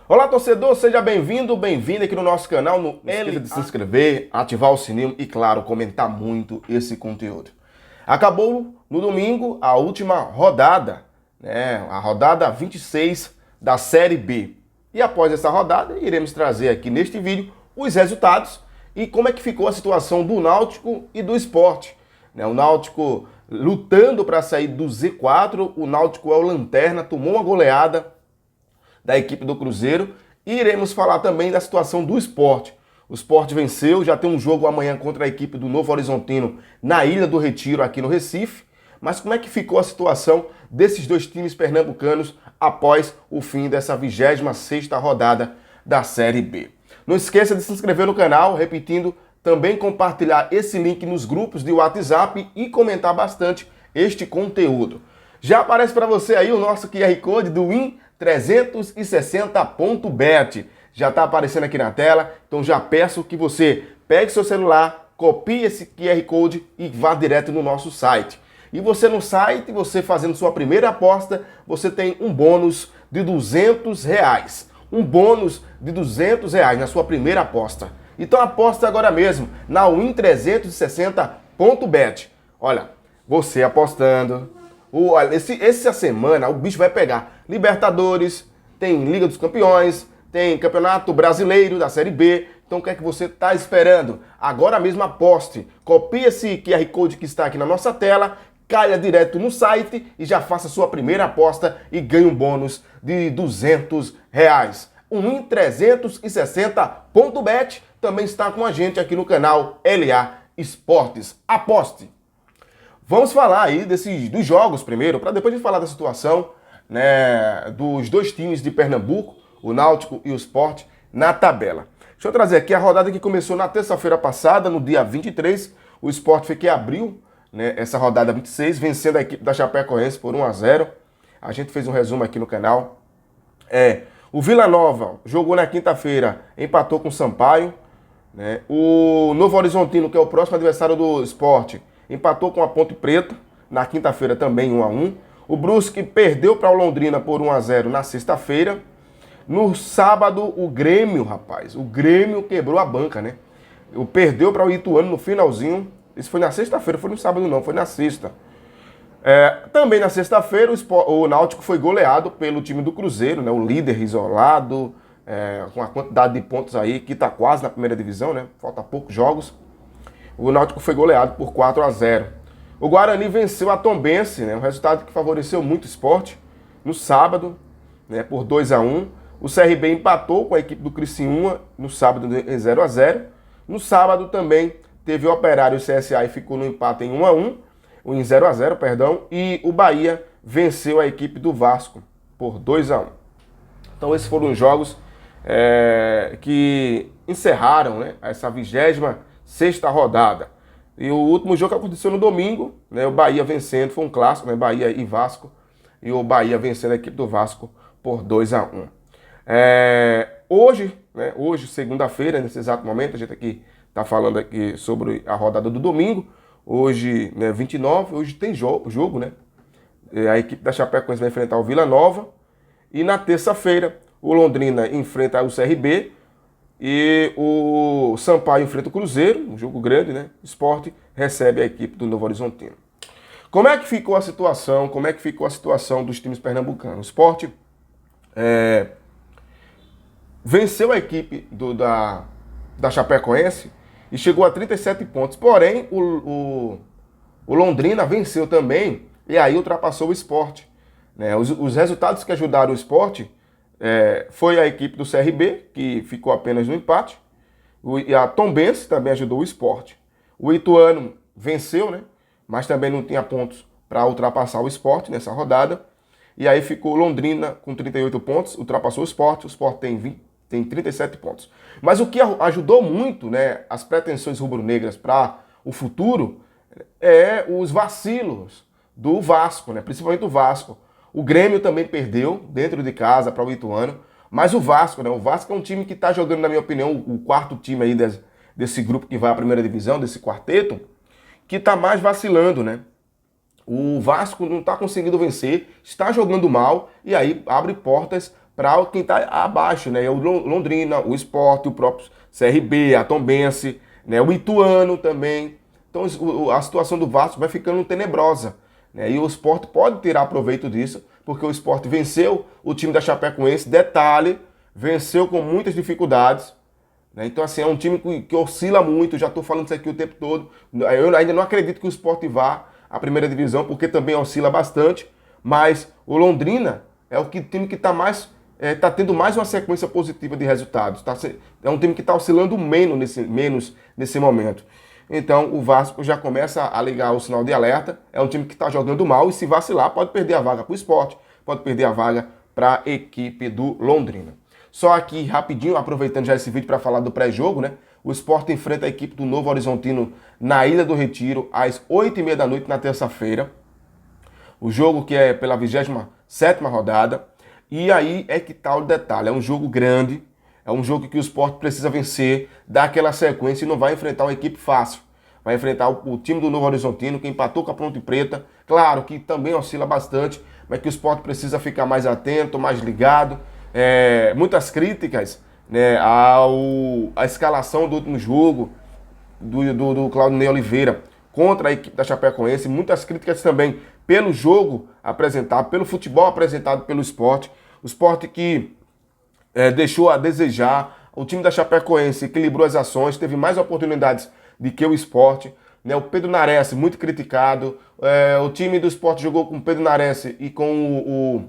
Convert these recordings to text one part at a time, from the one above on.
Olá, torcedor, seja bem-vindo, bem-vinda aqui no nosso canal. Não esqueça de se inscrever, ativar o sininho e, claro, comentar muito esse conteúdo. Acabou no domingo a última rodada, a rodada 26 da Série B. E após essa rodada, iremos trazer aqui neste vídeo os resultados e como é que ficou a situação do Náutico e do Sport. O Náutico lutando para sair do Z4, o Náutico é o lanterna, tomou uma goleada da equipe do Cruzeiro, e iremos falar também da situação do Sport. O Sport venceu, já tem um jogo amanhã contra a equipe do Novo Horizontino na Ilha do Retiro, aqui no Recife. Mas como é que ficou a situação desses dois times pernambucanos após o fim dessa 26ª rodada da Série B? Não esqueça de se inscrever no canal, repetindo, também compartilhar esse link nos grupos de WhatsApp e comentar bastante este conteúdo. Já aparece para você aí o nosso QR Code do Win360.bet. Já está aparecendo aqui na tela, então já peço que você pegue seu celular, copie esse QR Code e vá direto no nosso site. E você no site, você fazendo sua primeira aposta, você tem um bônus de R$200. Um bônus de R$200 na sua primeira aposta. Então aposta agora mesmo na Win360.bet. Olha, você apostando. Essa semana o bicho vai pegar Libertadores, tem Liga dos Campeões, tem Campeonato Brasileiro da Série B. Então o que é que você está esperando? Agora mesmo aposte. Copie esse QR Code que está aqui na nossa tela, caia direto no site e já faça sua primeira aposta e ganhe um bônus de R$200. O Win360.bet também está com a gente aqui no canal LA Esportes. Aposte! Vamos falar aí dos jogos primeiro, para depois de falar da situação dos dois times de Pernambuco, o Náutico e o Sport, na tabela. Deixa eu trazer aqui a rodada que começou na terça-feira passada, no dia 23. O Sport foi que abriu essa rodada 26, vencendo a equipe da Chapecoense por 1-0. A gente fez um resumo aqui no canal. O Vila Nova jogou na quinta-feira, empatou com o Sampaio. O Novo Horizontino, que é o próximo adversário do Sport, empatou com a Ponte Preta, na quinta-feira também 1-1. O Brusque perdeu para o Londrina por 1-0 na sexta-feira. No sábado, o Grêmio quebrou a banca, Perdeu para o Ituano no finalzinho. Isso foi na sexta-feira, foi no sábado não, foi na sexta. Também na sexta-feira, o Náutico foi goleado pelo time do Cruzeiro, o líder isolado, com a quantidade de pontos aí, que está quase na primeira divisão, Falta poucos jogos. O Náutico foi goleado por 4-0. O Guarani venceu a Tombense, um resultado que favoreceu muito o Sport, no sábado, por 2-1. O CRB empatou com a equipe do Criciúma no sábado em 0-0. No sábado também teve o Operário e o CSA e ficou no empate em 1-1, em 0-0, perdão. E o Bahia venceu a equipe do Vasco por 2-1. Então esses foram os jogos que encerraram essa 26ª rodada. E o último jogo que aconteceu no domingo, o Bahia vencendo, foi um clássico, Bahia e Vasco, e o Bahia vencendo a equipe do Vasco por 2-1. Hoje, segunda-feira, nesse exato momento, a gente aqui está falando aqui sobre a rodada do domingo, hoje, 29, hoje tem jogo, A equipe da Chapecoense vai enfrentar o Vila Nova, e na terça-feira, o Londrina enfrenta o CRB, e o Sampaio enfrenta o Cruzeiro, um jogo grande, O Sport recebe a equipe do Novo Horizontino. Como é que ficou a situação? Como é que ficou a situação dos times pernambucanos? O Sport venceu a equipe da Chapecoense e chegou a 37 pontos. Porém, o Londrina venceu também e aí ultrapassou o Sport. Os resultados que ajudaram o Sport foi a equipe do CRB, que ficou apenas no empate. E a Tombense também ajudou o Sport. O Ituano venceu, mas também não tinha pontos para ultrapassar o Sport nessa rodada. E aí ficou Londrina com 38 pontos, ultrapassou o Sport tem 37 pontos. Mas o que ajudou muito as pretensões rubro-negras para o futuro os vacilos do Vasco, principalmente o Vasco. O Grêmio também perdeu dentro de casa para o Ituano, mas o Vasco é um time que está jogando, na minha opinião, o quarto time aí desse grupo que vai à primeira divisão, desse quarteto, que está mais vacilando, O Vasco não está conseguindo vencer, está jogando mal e aí abre portas para quem está abaixo, né? O Londrina, o Sport, o próprio CRB, a Tombense, né? O Ituano também. Então a situação do Vasco vai ficando tenebrosa, né? E o Sport pode tirar proveito disso, porque o Sport venceu o time da Chapecoense, detalhe, venceu com muitas dificuldades, né? Então assim, é um time que oscila muito, já estou falando isso aqui o tempo todo. Eu ainda não acredito que o Sport vá à primeira divisão, porque também oscila bastante, mas o Londrina é o time que está mais está tendo mais uma sequência positiva de resultados. É um time que está oscilando menos nesse momento. Então o Vasco já começa a ligar o sinal de alerta. É um time que está jogando mal e se vacilar pode perder a vaga para o Sport, pode perder a vaga para a equipe do Londrina. Só aqui rapidinho, aproveitando já esse vídeo para falar do pré-jogo, né? O Sport enfrenta a equipe do Novo Horizontino na Ilha do Retiro às 8h30 da noite na terça-feira. O jogo que é pela 27ª rodada. E aí é que tá o detalhe, é um jogo grande, é um jogo que o Sport precisa vencer, dar aquela sequência e não vai enfrentar uma equipe fácil. Vai enfrentar o time do Novo Horizontino, que empatou com a Ponte Preta, claro que também oscila bastante, mas que o Sport precisa ficar mais atento, mais ligado. Muitas críticas, né, à escalação do último jogo do Claudinei Oliveira contra a equipe da Chapecoense, muitas críticas também pelo jogo apresentado, pelo futebol apresentado pelo Sport. O Sport que deixou a desejar, o time da Chapecoense equilibrou as ações, teve mais oportunidades do que o Sport. Né? O Pedro Nares, muito criticado. O time do Sport jogou com o Pedro Nares e com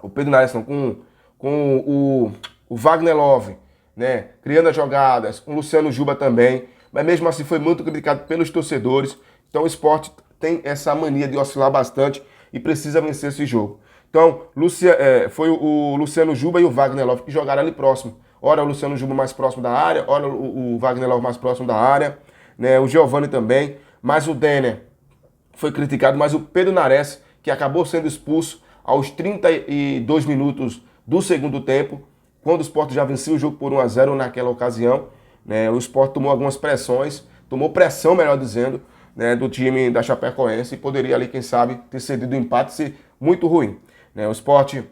o Pedro Nares, não, com o Wagner Love, né? Criando as jogadas, com o Luciano Juba também. Mas mesmo assim foi muito criticado pelos torcedores. Então o Sport tem essa mania de oscilar bastante e precisa vencer esse jogo. Então foi o Luciano Juba e o Wagner Love que jogaram ali próximo. Ora o Luciano Juba mais próximo da área, ora o Wagner Love mais próximo da área, né? O Giovani também, mas o Denner foi criticado, mas o Pedro Nares, que acabou sendo expulso aos 32 minutos do segundo tempo, quando o Sport já venceu o jogo por 1-0 naquela ocasião, né? O Sport tomou algumas pressões, tomou pressão, melhor dizendo, né, do time da Chapecoense e poderia ali, quem sabe, ter cedido o empate e ser muito ruim. Né? O Sport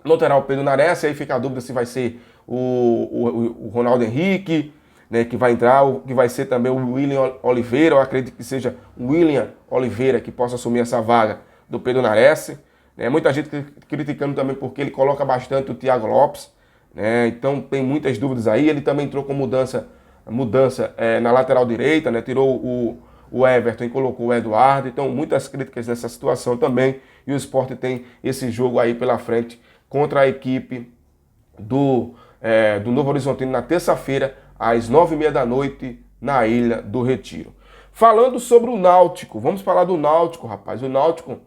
não terá o Pedro Nares, aí fica a dúvida se vai ser o Ronaldo Henrique, né, que vai entrar, ou que vai ser também o William Oliveira. Eu acredito que seja o William Oliveira que possa assumir essa vaga do Pedro Nares. Né? Muita gente criticando também porque ele coloca bastante o Thiago Lopes. Né? Então tem muitas dúvidas aí. Ele também entrou com mudança na lateral direita, né? Tirou o Everton e colocou o Eduardo. Então muitas críticas nessa situação também. E o Sport tem esse jogo aí pela frente contra a equipe do Novo Horizontino na terça-feira, às 9h30 da noite, na Ilha do Retiro. Falando sobre o Náutico, vamos falar do Náutico, rapaz. O Náutico,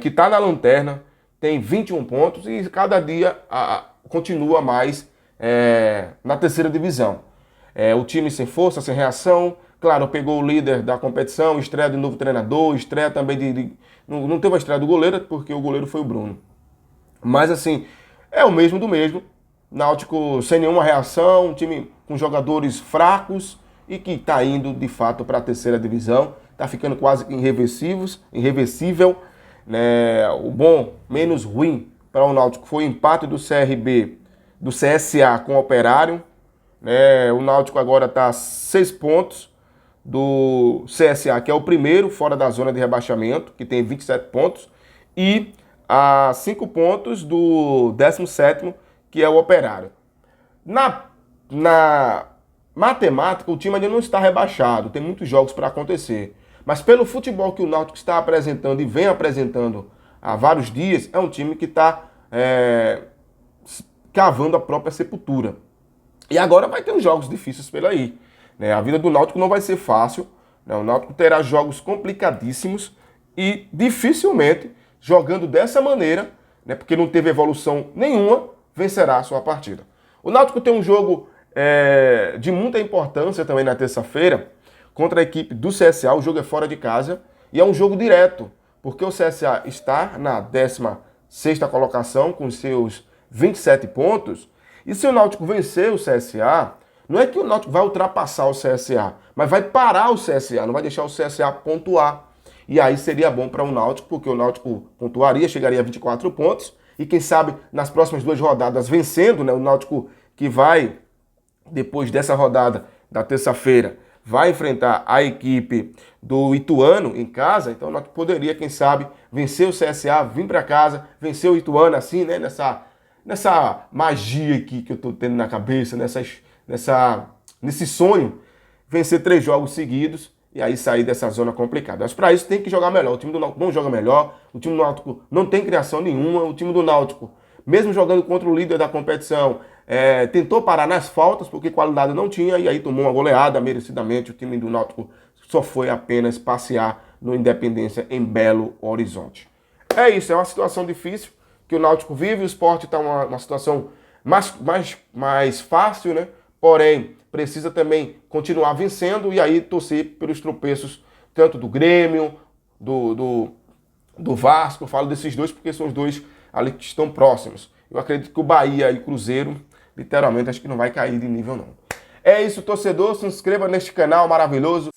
que está na lanterna, tem 21 pontos e cada dia continua mais na terceira divisão. O time sem força, sem reação. Claro, pegou o líder da competição, estreia de novo treinador, estreia também não teve a estreia do goleiro, porque o goleiro foi o Bruno. Mas assim, é o mesmo do mesmo. Náutico sem nenhuma reação, um time com jogadores fracos e que está indo de fato para a terceira divisão. Está ficando quase irreversível. Né? O bom menos ruim para o Náutico foi o empate do CSA com o Operário. Né? O Náutico agora está a 6 pontos do CSA, que é o primeiro fora da zona de rebaixamento, que tem 27 pontos, e a 5 pontos do 17º, que é o Operário. Na matemática, o time ainda não está rebaixado, tem muitos jogos para acontecer. Mas pelo futebol que o Náutico está apresentando e vem apresentando há vários dias, é um time que está cavando a própria sepultura. E agora vai ter uns jogos difíceis pela aí. Né? A vida do Náutico não vai ser fácil. Né? O Náutico terá jogos complicadíssimos e dificilmente, jogando dessa maneira, né, porque não teve evolução nenhuma, vencerá a sua partida. O Náutico tem um jogo de muita importância também na terça-feira contra a equipe do CSA. O jogo é fora de casa e é um jogo direto, porque o CSA está na 16ª colocação com seus 27 pontos. E se o Náutico vencer o CSA, não é que o Náutico vai ultrapassar o CSA, mas vai parar o CSA, não vai deixar o CSA pontuar. E aí seria bom para o Náutico, porque o Náutico pontuaria, chegaria a 24 pontos e quem sabe nas próximas 2 rodadas vencendo, né? O Náutico que vai, depois dessa rodada da terça-feira, vai enfrentar a equipe do Ituano em casa, então o Náutico poderia, quem sabe, vencer o CSA, vir para casa, vencer o Ituano assim, né? Nessa magia aqui que eu tô tendo na cabeça, nesse sonho, vencer 3 jogos seguidos e aí sair dessa zona complicada. Mas para isso tem que jogar melhor. O time do Náutico não joga melhor, o time do Náutico não tem criação nenhuma, o time do Náutico, mesmo jogando contra o líder da competição, tentou parar nas faltas porque qualidade não tinha e aí tomou uma goleada merecidamente. O time do Náutico só foi apenas passear no Independência em Belo Horizonte. É isso, é uma situação difícil que o Náutico vive, o Sport está uma situação mais fácil, né? Porém, precisa também continuar vencendo e aí torcer pelos tropeços tanto do Grêmio, do Vasco. Eu falo desses dois porque são os dois ali que estão próximos. Eu acredito que o Bahia e o Cruzeiro, literalmente, acho que não vai cair de nível não. É isso, torcedor, se inscreva neste canal maravilhoso.